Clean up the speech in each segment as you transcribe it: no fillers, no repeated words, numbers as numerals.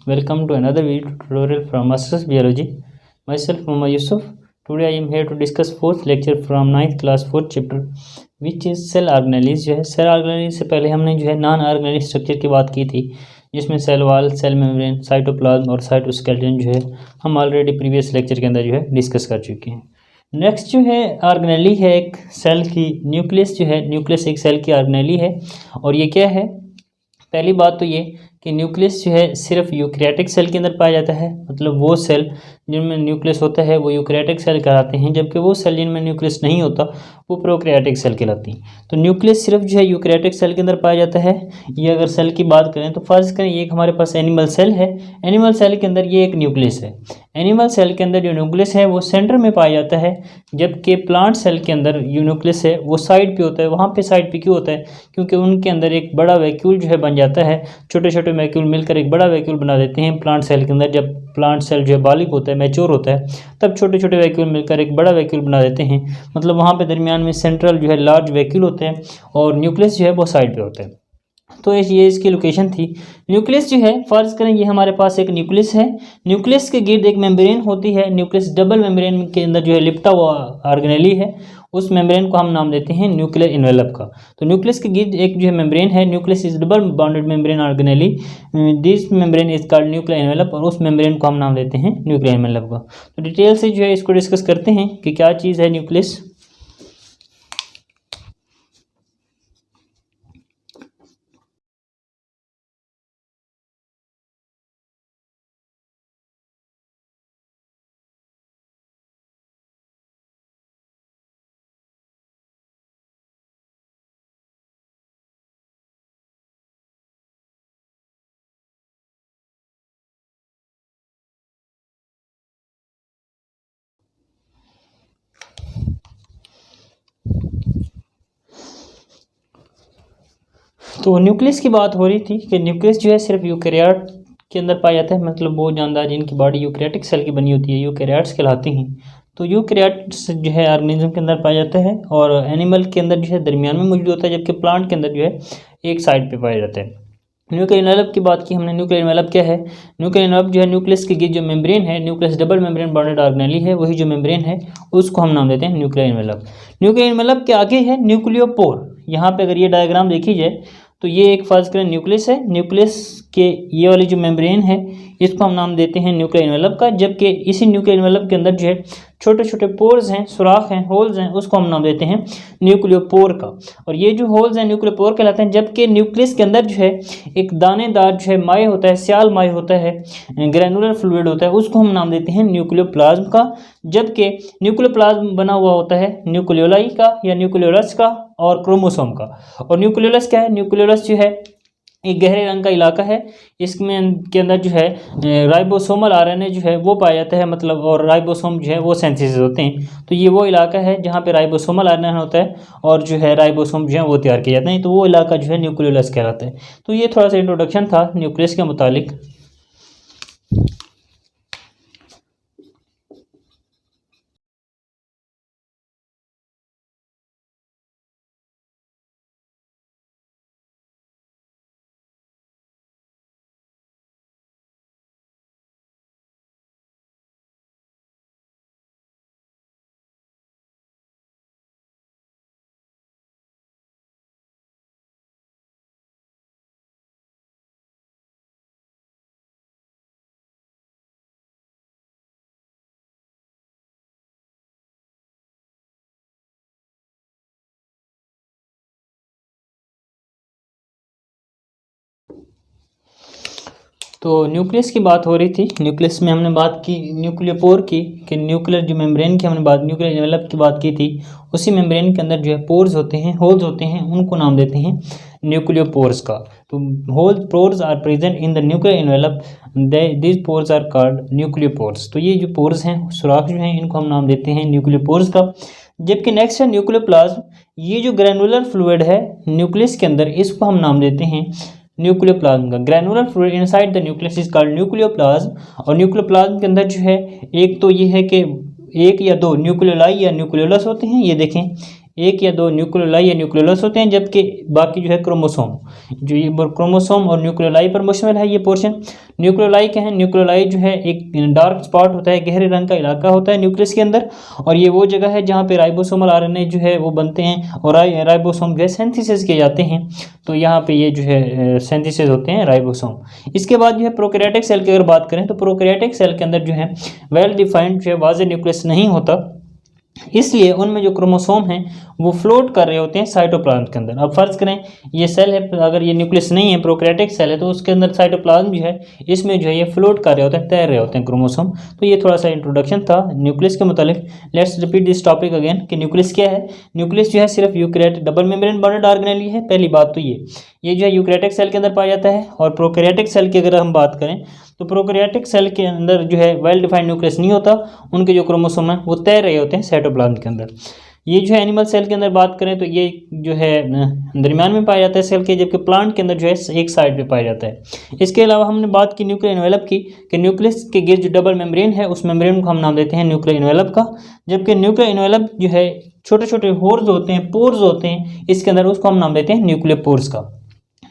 Welcome to another video tutorial from Masters Biology. Myself Muhammad Yusuf. Today I am here to discuss fourth lecture from 9th class 4th chapter which is cell organelles। जो है cell organelles से पहले हमने जो है non organic structure की बात की थी, जिसमें cell wall, cell membrane, cytoplasm और साइटोस्केलेटन जो है हम ऑलरेडी प्रीवियस लेक्चर के अंदर जो है डिस्कस कर चुके हैं। नेक्स्ट जो है ऑर्गेनेली है एक सेल की न्यूक्लियस। जो है न्यूक्लियस एक सेल की ऑर्गेनेली है। और ये क्या है? पहली बात तो ये कि न्यूक्लियस जो है सिर्फ यूकैरियोटिक सेल के अंदर पाया जाता है, मतलब वो सेल जिनमें न्यूक्लियस होता है वो यूकैरियोटिक सेल कहलाते हैं, जबकि वो सेल जिनमें न्यूक्लियस नहीं होता वो प्रोकैरियोटिक सेल कहलाती हैं। तो न्यूक्लियस सिर्फ जो है यूकैरियोटिक सेल के अंदर पाया जाता है। ये अगर सेल की बात करें तो फर्ज करें ये हमारे पास एनिमल सेल है। एनिमल सेल के अंदर ये एक न्यूक्लियस है। एनिमल सेल के अंदर जो न्यूक्लियस है वो सेंटर में पाया जाता है, जबकि प्लांट सेल के अंदर जो न्यूक्लियस है वो साइड पे होता है। वहाँ पे साइड पे क्यों होता है? क्योंकि उनके अंदर एक बड़ा वैक्यूल जो है बन जाता है। छोटे छोटे वैक्यूल मिलकर एक बड़ा वैक्यूल बना देते हैं प्लांट सेल के अंदर। जब प्लांट सेल जो है बालिग होता है, मैच्योर होता है, तब छोटे छोटे वैक्यूल मिलकर एक बड़ा वैक्यूल बना देते हैं। मतलब वहाँ पे दरमियान में सेंट्रल जो है लार्ज वैक्यूल होते हैं और न्यूक्लियस जो है वो साइड पे होता है। तो ये इसकी लोकेशन थी। न्यूक्लियस जो है फर्ज करें ये हमारे पास एक न्यूक्लियस है। न्यूक्लियस के गिर्द एक मेम्ब्रेन होती है। न्यूक्लियस डबल मेम्ब्रेन के अंदर जो है लिपटा हुआ ऑर्गेनेली है। उस मेम्ब्रेन को हम नाम देते हैं न्यूक्लियर इन्वेलप का। तो न्यूक्लियस के गिर्द एक जो है मेम्ब्रेन है। Nucleus is double bonded membrane organelle. This membrane is called nuclear envelope, और उस मेम्ब्रेन को हम नाम देते हैं न्यूक्लियर इन्वेलप का। तो डिटेल से जो है इसको डिस्कस करते हैं कि क्या चीज़ है न्यूक्लियस। तो न्यूक्लियस की बात हो रही थी कि न्यूक्लियस जो है सिर्फ यूकैरियोट के अंदर पाया जाता है, मतलब वो जानदार जिनकी बॉडी यूकैरियोटिक सेल की बनी होती है यूकैरियोट्स कहलाते हैं। तो यूकैरियोट्स जो है ऑर्गेनिज्म के अंदर पाया जाता है और एनिमल के अंदर जो है दरमियान में मौजूद होता है, जबकि प्लांट के अंदर जो है एक साइड पे पाया जाता है। न्यूक्लियर इन्वेलप की बात की हमने। न्यूक्लियर इन्वेलप क्या है? न्यूक्लियर इन्वेलप जो है न्यूक्लियस के गिर्द जो मेम्ब्रेन है, nucleus double membrane bonded organelle है, वही जो मेम्ब्रेन है उसको हम नाम देते हैं न्यूक्लियर इन्वेलप। न्यूक्लियर इन्वेलप के आगे है न्यूक्लियोपोर। यहाँ पे अगर ये डायग्राम देखी जाए तो ये एक फर्ज करें न्यूक्लियस है। न्यूक्लियस के ये वाली जो मेम्ब्रेन है इसको हम नाम देते हैं न्यूक्लियर इन्वेलप का, जबकि इसी न्यूक्लियर इन्वेलप के अंदर जो है छोटे छोटे पोर्स हैं, सुराख हैं, होल्स हैं, उसको हम नाम देते हैं न्यूक्लियोपोर का। और ये जो होल्स हैं न्यूक्लियोपोर कहलाते हैं। जबकि न्यूक्लियस के अंदर जो है एक दानेदार जो है माय होता है, स्याल माय होता है, ग्रैनुलर फ्लूइड होता है, उसको हम नाम देते हैं न्यूक्लियोप्लाज्म का। जबकि न्यूक्लियोप्लाज्म बना हुआ होता है न्यूक्लियोलाई का या न्यूक्लियोलस का और क्रोमोसोम का। और न्यूक्लियोलस क्या है? न्यूक्लियोलस जो है एक गहरे रंग का इलाका है। इसमें के अंदर जो है राइबोसोमल आरएनए जो है वो पाया जाता है, मतलब और राइबोसोम जो है वो सिंथेसिस होते हैं। तो ये वो इलाका है जहाँ पे राइबोसोमल आरएनए होता है और जो है राइबोसोम जो है वो तैयार किए जाते हैं। तो वो इलाका जो है न्यूक्लियोलस कहलाता है। तो ये थोड़ा सा इंट्रोडक्शन था न्यूक्लियस के मुतालिक। तो न्यूक्लियस की बात हो रही थी। न्यूक्लियस में हमने बात की न्यूक्लियोपोर की, कि न्यूक्लियर जो मेम्ब्रेन की हमने बात न्यूक्लियर इन्वेलप की बात की थी। उसी मेम्ब्रेन के अंदर जो है पोर्स होते हैं, होल्स होते हैं, उनको नाम देते हैं न्यूक्लियोपोर्स का। तो whole pores are present in the nuclear envelope, these pores are called nucleopores. तो ये जो पोर्स हैं, सुराख जो हैं, इनको हम नाम देते हैं न्यूक्लियोपोर्स का। जबकि नेक्स्ट है न्यूक्लियोप्लाज्म। ये जो ग्रैनुलर फ्लूइड है न्यूक्लियस के अंदर, इसको हम नाम देते हैं न्यूक्लियोप्लाज्म का। Granular fluid inside the nucleus is called nucleoplasm. और न्यूक्लियोप्लाज्म के अंदर जो है एक तो ये है कि एक या दो न्यूक्लियोलाई या न्यूक्लियोलस होते हैं। ये देखें एक या दो न्यूक्लियोलाई या न्यूक्लियोलस होते हैं, जबकि बाकी जो है क्रोमोसोम, जो ये क्रोमोसोम और न्यूक्लियोलाई पर मुश्तमिल है ये पोर्शन। न्यूक्लियोलाई क्या है? न्यूक्लियोलाई जो है एक डार्क स्पॉट होता है, गहरे रंग का इलाका होता है न्यूक्लियस के अंदर, और ये वो जगह है जहाँ पे राइबोसोमल आरएनए जो है वो बनते हैं और राइबोसोम जो है सिंथेसिस किए जाते हैं। तो यहाँ पे ये जो है सिंथेसिस होते हैं राइबोसोम। इसके बाद जो है प्रोकैरियोटिक सेल की अगर बात करें तो प्रोकैरियोटिक सेल के अंदर जो है वेल डिफाइंड जो है वाज़ेह न्यूक्लियस नहीं होता, इसलिए उनमें जो क्रोमोसोम हैं वो फ्लोट कर रहे होते हैं साइटोप्लाज्म के अंदर। अब फर्ज करें ये सेल है, अगर ये न्यूक्लियस नहीं है, प्रोकैरियोटिक सेल है, तो उसके अंदर साइटोप्लाज्म जो है इसमें जो है ये फ्लोट कर रहे होते हैं, तैर रहे होते हैं क्रोमोसोम। तो ये थोड़ा सा इंट्रोडक्शन था न्यूक्लियस के मुतालिक। Let's repeat this topic again कि न्यूक्लियस क्या है। न्यूक्लियस जो है सिर्फ eukaryotic double membrane bonded organelle है। पहली बात तो ये जो है यूकैरियोटिक सेल के अंदर पाया जाता है। और प्रोकैरियोटिक सेल की अगर हम बात करें तो प्रोकैरियोटिक सेल के अंदर जो है वेल डिफाइंड न्यूक्लियस नहीं होता, उनके जो क्रोमोसोम है वो तैर रहे होते हैं साइटोप्लाज्म के अंदर। ये जो है एनिमल सेल के अंदर बात करें तो ये जो है दरमियान में पाया जाता है सेल के, जबकि प्लांट के अंदर जो है एक साइड पे पाया जाता है। इसके अलावा हमने बात की न्यूक्लियर एनवेलप की, कि न्यूक्लियस के गिर्द जो डबल मेम्ब्रेन है उस मेम्ब्रेन को हम नाम देते हैं न्यूक्लियर एनवेलप का, जबकि न्यूक्लियर एनवेलप जो है छोटे छोटे होर्स होते हैं, पोर्स होते हैं इसके अंदर, उसको हम नाम देते हैं न्यूक्लियर पोर्स का।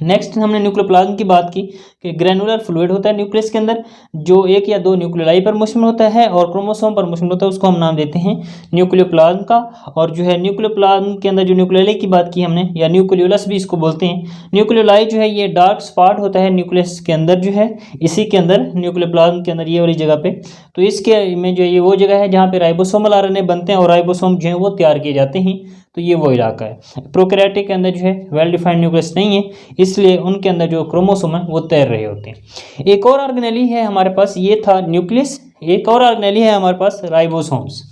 नेक्स्ट हमने न्यूक्लियोप्लाज्म की बात की कि ग्रैनुलर फ्लूइड होता है न्यूक्लियस के अंदर, जो एक या दो न्यूक्लियोलाई पर मुश्तमिल होता है और क्रोमोसोम पर मुश्तमिल होता है, उसको हम नाम देते हैं न्यूक्लियोप्लाज्म का। और जो है न्यूक्लियोप्लाज्म के अंदर जो न्यूक्लियोलाई की बात की हमने, या न्यूक्लियोलस भी इसको बोलते हैं। न्यूक्लियोलाई जो है ये डार्क स्पॉट होता है न्यूक्लियस के अंदर, जो है इसी के अंदर न्यूक्लियोप्लाज्म के अंदर ये वाली जगह पे। तो इसके में जो ये वो जगह है जहाँ पे राइबोसोमल आरएनए बनते हैं और राइबोसोम जो है वो तैयार किए जाते हैं। तो ये वो इलाका है। प्रोकैरियोटिक के अंदर जो है वेल डिफाइंड न्यूक्लियस नहीं है, इसलिए उनके अंदर जो क्रोमोसोम है वो तैर रहे होते हैं। एक और ऑर्गेनेली है हमारे पास, ये था न्यूक्लियस। एक और ऑर्गेनेली है हमारे पास राइबोसोम्स।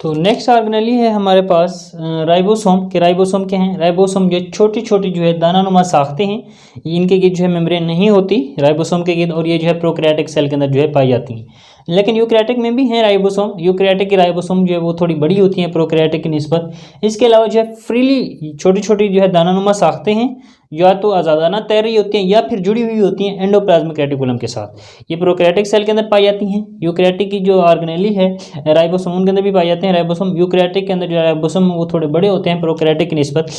तो नेक्स्ट ऑर्गेनेली है हमारे पास राइबोसोम के। राइबोसोम क्या हैं? राइबोसोम जो छोटी छोटी जो है दानानुमा साख्ते हैं, इनके गिर्द जो है मेम्ब्रेन नहीं होती राइबोसोम के गिर्द, और ये जो है प्रोकैरियोटिक सेल के अंदर जो है पाई जाती हैं। लेकिन यूकैरियोटिक में भी हैं राइबोसोम। यूकैरियोटिक की राइबोसोम जो है वो थोड़ी बड़ी होती हैं प्रोकैरियोटिक की निस्बत। इसके अलावा जो है फ्रीली छोटी छोटी जो है दानानुमा साख्ते हैं, या तो आज़ादाना तैर रही होती हैं या फिर जुड़ी हुई होती हैं एंडोप्लाज्मिक रेटिकुलम के साथ। ये प्रोकैरियोटिक सेल के अंदर पाई जाती हैं। यूकैरियोटिक की जो ऑर्गेनेली है राइबोसोम, उनके अंदर भी पाए जाते हैं राइबोसोम। यूकैरियोटिक के अंदर जो राइबोसोम वो थोड़े बड़े होते हैं प्रोकैरियोटिक की निस्बत।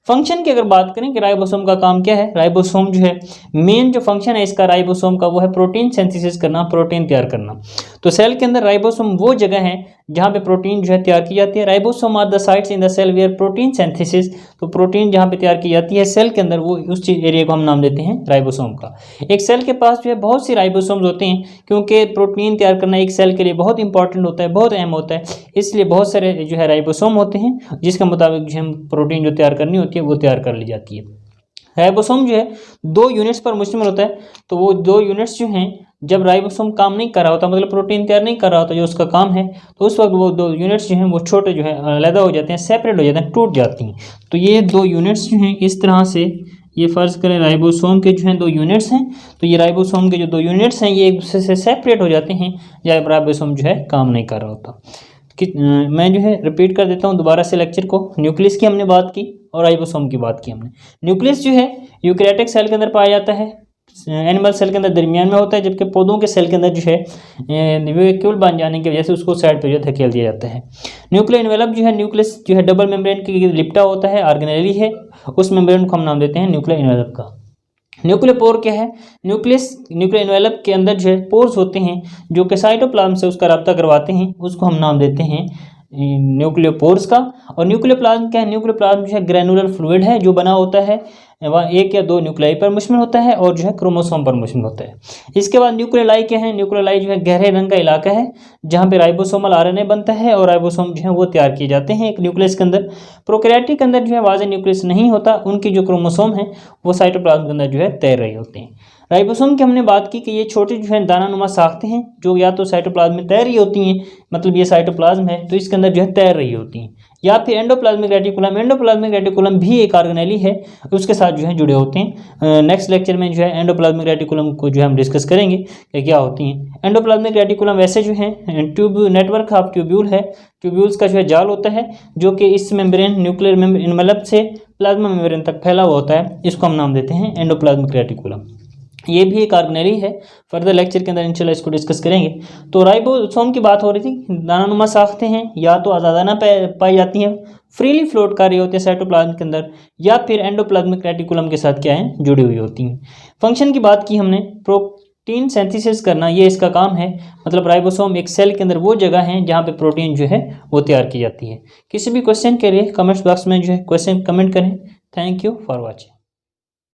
फंक्शन की अगर बात करें कि राइबोसोम का काम क्या है, राइबोसोम जो है मेन जो फंक्शन है इसका राइबोसोम का वो है प्रोटीन सिंथेसिस करना, प्रोटीन तैयार करना। तो सेल के अंदर राइबोसोम वो जगह है जहाँ पे प्रोटीन जो है तैयार की जाती है। Ribosome are the sites in the cell where protein synthesis, तो प्रोटीन जहाँ पे तैयार की जाती है सेल के अंदर, वो उस चीज एरिया को हम नाम देते हैं राइबोसोम का। एक सेल के पास जो है बहुत सी राइबोसोम्स होते हैं, क्योंकि प्रोटीन तैयार करना एक सेल के लिए बहुत इंपॉर्टेंट होता है, बहुत अहम होता है, इसलिए बहुत सारे जो है राइबोसोम होते हैं जिसके मुताबिक जो हम प्रोटीन जो तैयार करनी होती है वो तैयार कर ली जाती है। राइबोसोम जो है दो यूनिट्स पर मुश्तमिल होता है। तो वो दो यूनिट्स जो हैं, जब राइबोसोम काम नहीं कर रहा होता, मतलब प्रोटीन तैयार नहीं कर रहा होता जो उसका काम है, तो उस वक्त वो दो यूनिट्स जो हैं वो छोटे जो है अलग हो जाते हैं, सेपरेट हो जाते हैं, टूट जाती हैं। तो ये दो यूनिट्स जो हैं इस तरह से, ये फ़र्ज़ करें राइबोसोम के जो हैं दो यूनिट्स हैं, तो ये राइबोसोम के जो दो यूनिट्स हैं ये एक दूसरे से सेपरेट हो जाते हैं जब राइबोसोम जो है काम नहीं कर रहा होता। मैं जो है रिपीट कर देता हूँ दोबारा से लेक्चर को। न्यूक्लियस की हमने बात की और राइबोसोम की बात की हमने। न्यूक्लियस जो है यूकैरियोटिक सेल के अंदर पाया जाता है, एनिमल सेल के अंदर दरमियान में होता है, जबकि पौधों के सेल के अंदर जो है वैक्यूल बन जाने की वजह से उसको साइड पर जो है धकेल दिया जाता है। न्यूक्लियर एनवेलप जो है, न्यूक्लियस जो है डबल मेम्ब्रेन के लिपटा होता है, ऑर्गेनेली है, उस मेम्ब्रेन को हम नाम देते हैं न्यूक्लियर एनवेलप का। न्यूक्लियर पोर क्या है? न्यूक्लियर एनवेलप के अंदर जो है पोर्स होते हैं जो कि साइटोप्लाज्म से उसका रब्ता करवाते हैं, उसको हम नाम देते हैं न्यूक्लियर पोर्स का। और न्यूक्लियर प्लाज्म क्या है? न्यूक्लियर प्लाज्म जो है ग्रैनुलर फ्लूइड है जो बना होता है, वह एक या दो न्यूक्लियाई पर मुश्तमिल होता है और जो है क्रोमोसोम पर मुश्तमिल होता है। इसके बाद न्यूक्लियोलाई क्या है? न्यूक्लियोलाई जो है गहरे रंग का इलाका है जहाँ पे राइबोसोमल आरएनए बनता है और राइबोसोम जो है वो तैयार किए जाते हैं एक न्यूक्लियस के अंदर। प्रोकैरियोटिक के अंदर जो है वाज़ेह न्यूक्लियस नहीं होता, उनकी जो क्रोमोसोम है वो साइटोप्लाज्म के अंदर जो है तैर रहे होते हैं। राइबोसोम की हमने बात की कि ये छोटे जो है दानानुमा साख्ते हैं जो या तो साइटोप्लाज्म में तैर रही होती हैं, मतलब ये साइटोप्लाज्म है तो इसके अंदर जो है तैर रही होती हैं, या फिर एंडोप्लाज्मिक रेटिकुलम। एंडोप्लाज्मिक रेटिकुलम भी एक ऑर्गेनेली है, उसके साथ जो है जुड़े होते हैं। नेक्स्ट लेक्चर में जो है एंडोप्लाज्मिक रेटिकुलम को जो है हम डिस्कस करेंगे कि क्या होती हैं। एंडोप्लाज्मिक रेटिकुलम वैसे जो है ट्यूब नेटवर्क ऑफ ट्यूब्यूल है, ट्यूब्यूल्स का जो है जाल होता है जो कि इस मेम्ब्रेन न्यूक्लियर मेम्ब्रेन मतलब से प्लाज्मा मेम्ब्रेन तक फैला हुआ होता है, इसको हम नाम देते हैं एंडोप्लाज्मिक रेटिकुलम। ये भी एक ऑर्गेनेली है, फर्दर लेक्चर के अंदर इंशाल्लाह इसको डिस्कस करेंगे। तो राइबोसोम की बात हो रही थी, दानानुमा साख्तें हैं, या तो आज़ादाना पाई जाती हैं, फ्रीली फ्लोट कर रही होती है साइटोप्लाज्म के अंदर, या फिर एंडोप्लाज्मिक रेटिकुलम के साथ क्या है जुड़ी हुई होती हैं। फंक्शन की बात की हमने, प्रोटीन सिंथेसिस करना ये इसका काम है, मतलब राइबोसोम एक सेल के अंदर वो जगह है जहाँ पे प्रोटीन जो है वो तैयार की जाती है। किसी भी क्वेश्चन के लिए कमेंट्स बॉक्स में जो है क्वेश्चन कमेंट करें। Thank you for watching.